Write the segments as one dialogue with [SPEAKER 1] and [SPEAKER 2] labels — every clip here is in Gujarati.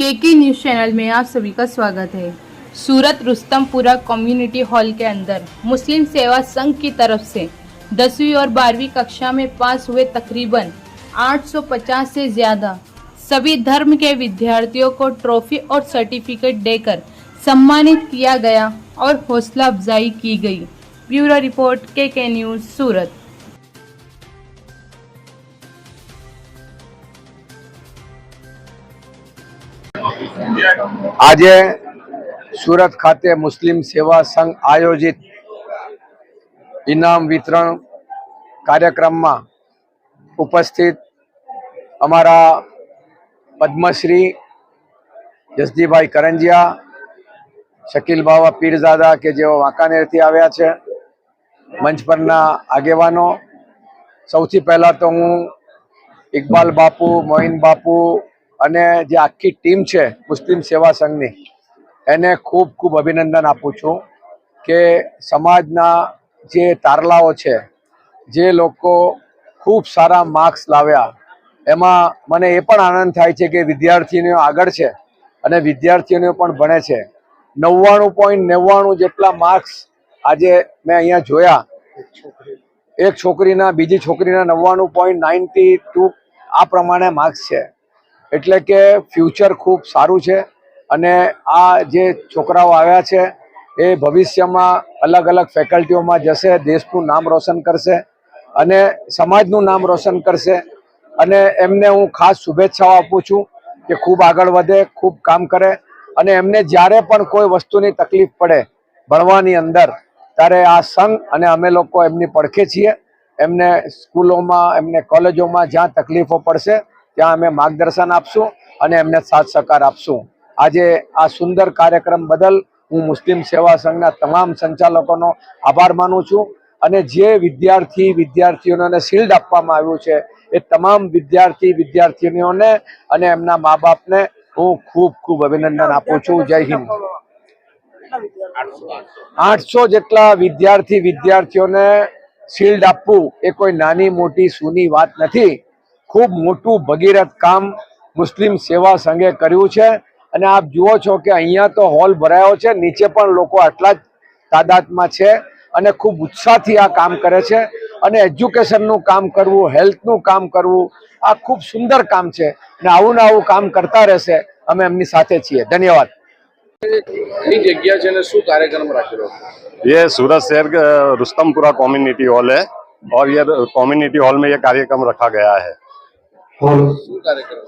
[SPEAKER 1] केके न्यूज़ चैनल में आप सभी का स्वागत है। सूरत रुस्तमपुरा कम्युनिटी हॉल के अंदर मुस्लिम सेवा संघ की तरफ से 10वीं और 12वीं कक्षा में पास हुए तकरीबन 850 से ज़्यादा सभी धर्म के विद्यार्थियों को ट्रॉफी और सर्टिफिकेट देकर सम्मानित किया गया और हौसला अफजाई की गई। ब्यूरो रिपोर्ट केके न्यूज़ सूरत।
[SPEAKER 2] આજે સુરત ખાતે મુસ્લિમ સેવા સંઘ આયોજિત ઇનામ વિતરણ કાર્યક્રમમાં ઉપસ્થિત અમારા પદ્મશ્રી જસજીભાઈ કરંજિયા, શકીલ બાવા પીરઝાદા કે જેઓ વાંકાનેરથી આવ્યા છે, મંચ પરના આગેવાનો, સૌથી પહેલા તો હું ઇકબાલ બાપુ, મોઇન બાપુ અને જે આખી ટીમ છે મુસ્લિમ સેવા સંઘની એને ખૂબ ખૂબ અભિનંદન આપું છું કે સમાજના જે તારલાઓ છે, જે લોકો ખૂબ સારા માર્ક્સ લાવ્યા, એમાં મને એ પણ આનંદ થાય છે કે વિદ્યાર્થીનીઓ આગળ છે અને વિદ્યાર્થીઓને પણ ભણે છે। 99.99 જેટલા માર્ક્સ આજે મેં અહીંયા જોયા। એક છોકરીના બીજી છોકરીના 99.92 આ પ્રમાણે માર્ક્સ છે। એટલે કે ફ્યુચર ખૂબ સારું છે અને આ જે છોકરાઓ આવ્યા છે એ ભવિષ્યમાં અલગ અલગ ફેકલ્ટીઓમાં જશે, દેશનું નામ રોશન કરશે અને સમાજનું નામ રોશન કરશે અને એમને હું ખાસ શુભેચ્છાઓ આપું છું કે ખૂબ આગળ વધે, ખૂબ કામ કરે અને એમને જ્યારે પણ કોઈ વસ્તુની તકલીફ પડે ભણવાની અંદર ત્યારે આ સંઘ અને અમે લોકો એમની પડખે છીએ। એમને સ્કૂલોમાં, એમને કોલેજોમાં જ્યાં તકલીફો પડશે ત્યાં અમે માર્ગદર્શન આપશું અને એમને સાથ સહકાર આપશું। આજે આ સુંદર કાર્યક્રમ બદલ હું મુસ્લિમ સેવા સંઘના તમામ સંચાલકોનો આભાર માનું છું અને જે વિદ્યાર્થીઓને શિલ્ડ આપવામાં આવ્યું છે એ તમામ વિદ્યાર્થીનીઓને અને એમના મા બાપને હું ખૂબ ખૂબ અભિનંદન આપું છું। જય હિન્દ। 800 જેટલા વિદ્યાર્થીઓને શિલ્ડ આપવું એ કોઈ નાની મોટી સૂની વાત નથી। ખૂબ મોટું ભગીરથ કામ મુસ્લિમ સેવા સંઘે કર્યું છે અને આપ જુઓ છો કે અહીંયા તો હોલ ભરાયો છે, નીચે પણ લોકો આટલા જ તાદાદમાં છે અને ખૂબ ઉત્સાહથી આ કામ કરે છે અને એજ્યુકેશનનું કામ કરવું, હેલ્થનું કામ કરવું આ ખૂબ સુંદર કામ છે અને આવું ને આવું કામ કરતા રહેશે। અમે એમની સાથે છીએ। ધન્યવાદ।
[SPEAKER 3] કઈ જગ્યા છે અને શું કાર્યક્રમ રાખેલો?
[SPEAKER 4] ये सूरत शहर के रुस्तमपुरा कम्युनिटी हॉल है और ये कम्युनिटी हॉल में ये कार्यक्रम रखा गया है।
[SPEAKER 3] શું કાર્યક્રમ?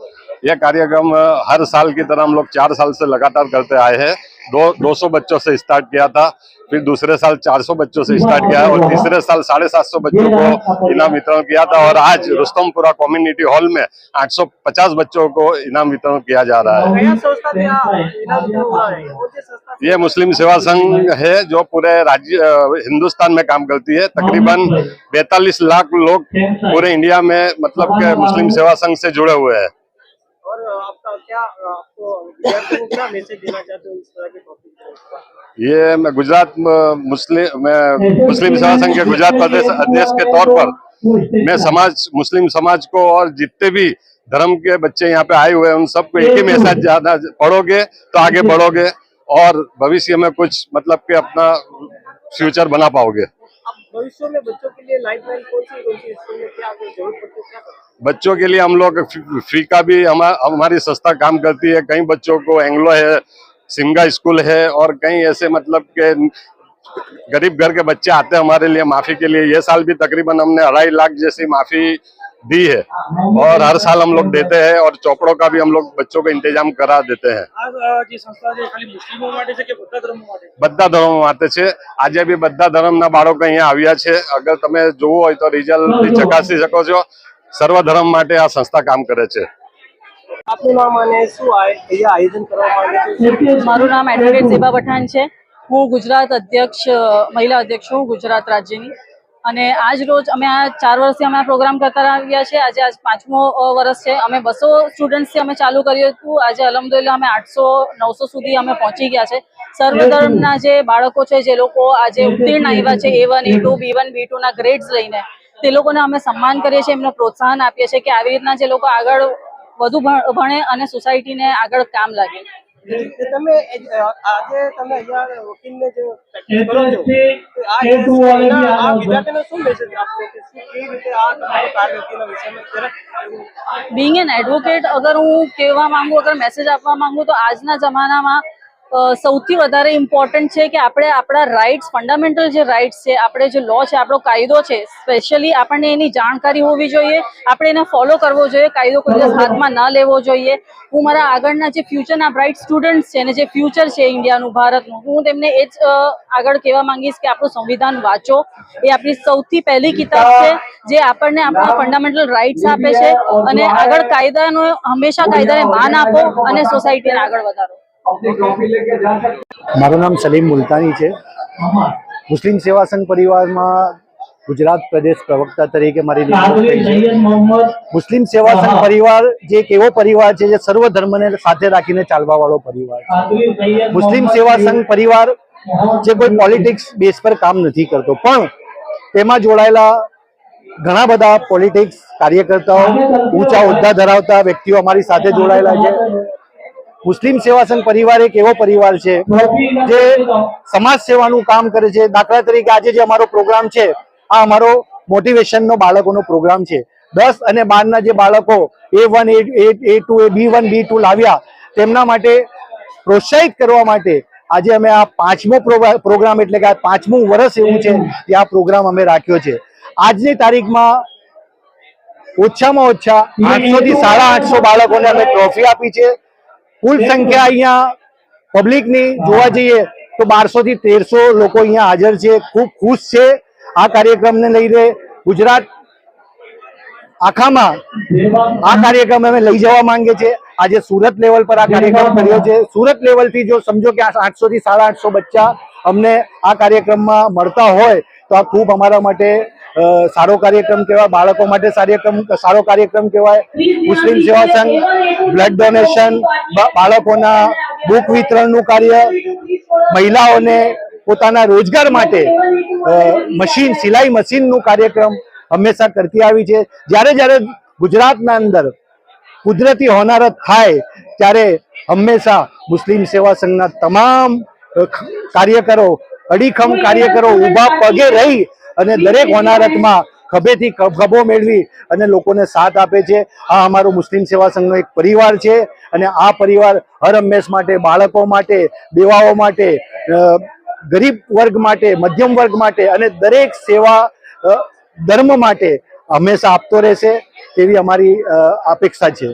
[SPEAKER 4] ये कार्यक्रम हर साल की तरह हम लोग 4 साल से लगातार करते आए हैं। 200 बच्चों से स्टार्ट किया था, फिर दूसरे साल 400 बच्चों से स्टार्ट किया और तीसरे साल 750 बच्चों को इनाम वितरण किया था और आज रुस्तमपुरा कम्युनिटी हॉल में 850 बच्चों को इनाम वितरण किया जा रहा है। ये मुस्लिम सेवा संघ है जो पूरे राज्य हिंदुस्तान में काम करती है। तकरीबन 42 लाख लोग पूरे इंडिया में मतलब के मुस्लिम सेवा संघ से जुड़े हुए हैं।
[SPEAKER 5] और आपका आपको विद्यार्थियों को क्या मैसेज देना चाहते हो इस तरह के टॉपिक पर?
[SPEAKER 4] ये मैं मुस्लिम सेवा संघ के गुजरात प्रदेश अध्यक्ष के तौर पर मैं मुस्लिम समाज को और जितने भी धर्म के बच्चे यहाँ पे आए हुए हैं उन सबको एक ही मैसेज ज्यादा पढ़ोगे तो आगे बढ़ोगे और भविष्य में कुछ मतलब के अपना फ्यूचर बना पाओगे।
[SPEAKER 5] अब भविष्य में बच्चों के लिए लाइफलाइन कौन सी स्कूल में क्या आपको जरूरत पड़ती है, क्या करें?
[SPEAKER 4] बच्चों के लिए हम लोग फी का भी हमारी संस्था काम करती है। कई बच्चों को एंग्लो है, सिमगा स्कूल है और कई ऐसे मतलब के गरीब घर के बच्चे आते हैं हमारे लिए माफी के लिए। ये साल भी तकरीबन हमने 2.5 लाख जैसी माफी दी है और हर साल हम लोग देते हैं और चौपड़ों का भी हम लोग बच्चों को इंतजाम करा देते हैं। બધા ધર્મો માટે છે। આજે બી બધા ધર્મના બાળકો અહીંયા આવ્યા છે। અગર તમે જોવું હોય તો રિઝલ્ટ ચકાસી શકો છો। સર્વ ધર્મ માટે આ સંસ્થા કામ કરે છે।
[SPEAKER 5] આપનું નામ અને શું આયોજન કરવામાં આવ્યું છે?
[SPEAKER 6] મારું નામ એડવોકેટ ઝેબા પઠાણ છે। હું ગુજરાત અધ્યક્ષ, મહિલા અધ્યક્ષ છું ગુજરાત રાજ્યની અને આજ રોજ અમે આ 4 વર્ષથી અમે આ પ્રોગ્રામ કરતા આવ્યા છે। આજે 5મો વર્ષ છે। અમે 200 સ્ટુડન્ટ્સથી અમે ચાલુ કર્યું હતું। આજે અલહમદુલિલ્લાહ અમે 800-900 સુધી અમે પહોંચી ગયા છે। સર્વધર્મના જે બાળકો છે, જે લોકો આજે ઉત્તીર્ણ આવ્યા છે A1, A2, B1, B2 ના ગ્રેડ્સ લઈને, તે લોકોને અમે સન્માન કરીએ છીએ, એમને પ્રોત્સાહન આપીએ છીએ કે આવી રીતના જે લોકો આગળ વધુ ભણે અને સોસાયટીને આગળ કામ લાગે.
[SPEAKER 5] તમે આજે તમે અહીંયા વકીલને જે પ્રેક્ટિસ કરો છો આ વિદ્યાર્થીને શું મેસેજ આપશો કે કેવી રીતે આ તમારો કારકિર્દીના વિષયમાં જરાક
[SPEAKER 6] બીંગ એન એડવોકેટ અગર હું કહેવા માંગુ, અગર મેસેજ આપવા માંગુ તો આજના જમાનામાં સૌથી વધારે ઇમ્પોર્ટન્ટ છે કે આપણે આપણા રાઇટ્સ, ફંડામેન્ટલ જે રાઇટ્સ છે, આપણે જે લો છે, આપણો કાયદો છે, સ્પેશિયલી આપણને એની જાણકારી હોવી જોઈએ, આપણે એને ફોલો કરવો જોઈએ, કાયદો કોઈ દિવસ હાથમાં ન લેવો જોઈએ. હું મારા આગળના જે ફ્યુચરના બ્રાઇટ સ્ટુડન્ટ્સ છે અને જે ફ્યુચર છે ઇન્ડિયાનું, ભારતનું, હું તેમને એ જ આગળ કહેવા માંગીશ કે આપણું સંવિધાન વાંચો. એ આપણી સૌથી પહેલી કિતાબ છે જે આપણને આપણા ફંડામેન્ટલ રાઇટ્સ આપે છે અને આગળ કાયદાનો હંમેશા કાયદાને માન આપો અને સોસાયટીને આગળ વધારો.
[SPEAKER 7] મારું નામ સલીમ મુલતાની છે. મુસ્લિમ સેવા સંઘ પરિવારમાં ગુજરાત પ્રદેશ પ્રવક્તા તરીકે મારી નિમણૂક થઈ છે. મુસ્લિમ સેવા સંઘ પરિવાર જે એક એવો પરિવાર છે જે સર્વ ધર્મને સાથે રાખીને ચાલવા વાળો પરિવાર છે. મુસ્લિમ સેવા સંઘ પરિવાર જે કોઈ પોલિટિક્સ બેઝ પર કામ નથી કરતો, પણ તેમાં જોડાયેલા ઘણા બધા પોલિટિક્સ કાર્યકર્તાઓ, ઊંચા હોદ્દા ધરાવતા વ્યક્તિઓ અમારી સાથે જોડાયેલા છે. મુસ્લિમ સેવા સંઘ પરિવાર એક એવો પરિવાર છે જે સમાજ સેવાનું કામ કરે છે. દાખલા તરીકે આજે જે અમારો પ્રોગ્રામ છે, આ અમારો મોટિવેશનનો બાળકોનો પ્રોગ્રામ છે. 10 અને 12ના જે બાળકો A1, A2, B1, B2 લાવ્યા, તેમના માટે પ્રોત્સાહિત કરવા માટે આજે અમે આ 5મો પ્રોગ્રામ, એટલે કે આ 5મું વર્ષ એવું છે કે આ પ્રોગ્રામ અમે રાખ્યો છે. આજની તારીખમાં ઓછામાં ઓછા 800 થી 850 બાળકોને અમે ટ્રોફી આપી છે. કુલ સંખ્યા અહીંયા પબ્લિકની જોવા જઈએ તો 1200 થી 1300 લોકો અહીંયા હાજર છે. ખૂબ ખુશ છે આ કાર્યક્રમને લઈને. ગુજરાત આખામાં આ કાર્યક્રમ અમે લઈ જવા માંગે છે. આજે સુરત લેવલ પર આ કાર્યક્રમ કર્યો છે. સુરત લેવલથી જો સમજો કે 800 થી 850 બચ્ચા અમને આ કાર્યક્રમમાં મળતા હોય તો આ ખૂબ અમારા માટે સારો કાર્યક્રમ કહેવાય, બાળકો માટે સારો કાર્યક્રમ કહેવાય. મુસ્લિમ સેવા સંઘ બ્લડ ડોનેશન, બાળકોના બુક વિતરણનું કાર્ય, મહિલાઓને પોતાના રોજગાર માટે મશીન, સિલાઈ મશીનનું કાર્યક્રમ હંમેશા કરતી આવી છે. જ્યારે ગુજરાતના અંદર કુદરતી હોનારત થાય ત્યારે હંમેશા મુસ્લિમ સેવા સંઘના તમામ કાર્યકરો, અડીખમ કાર્યકરો ઊભા પગે રહી અને દરેક હોનારતમાં ખભેથી ખભો મેળવી અને લોકોને સાથ આપે છે. આ અમારો મુસ્લિમ સેવા સંઘનો એક પરિવાર છે અને આ પરિવાર હર હંમેશ માટે બાળકો માટે, બેવાઓ માટે, ગરીબ વર્ગ માટે, મધ્યમ વર્ગ માટે અને દરેક સેવા ધર્મ માટે હંમેશા આપતો રહેશે તેવી અમારી અપેક્ષા છે.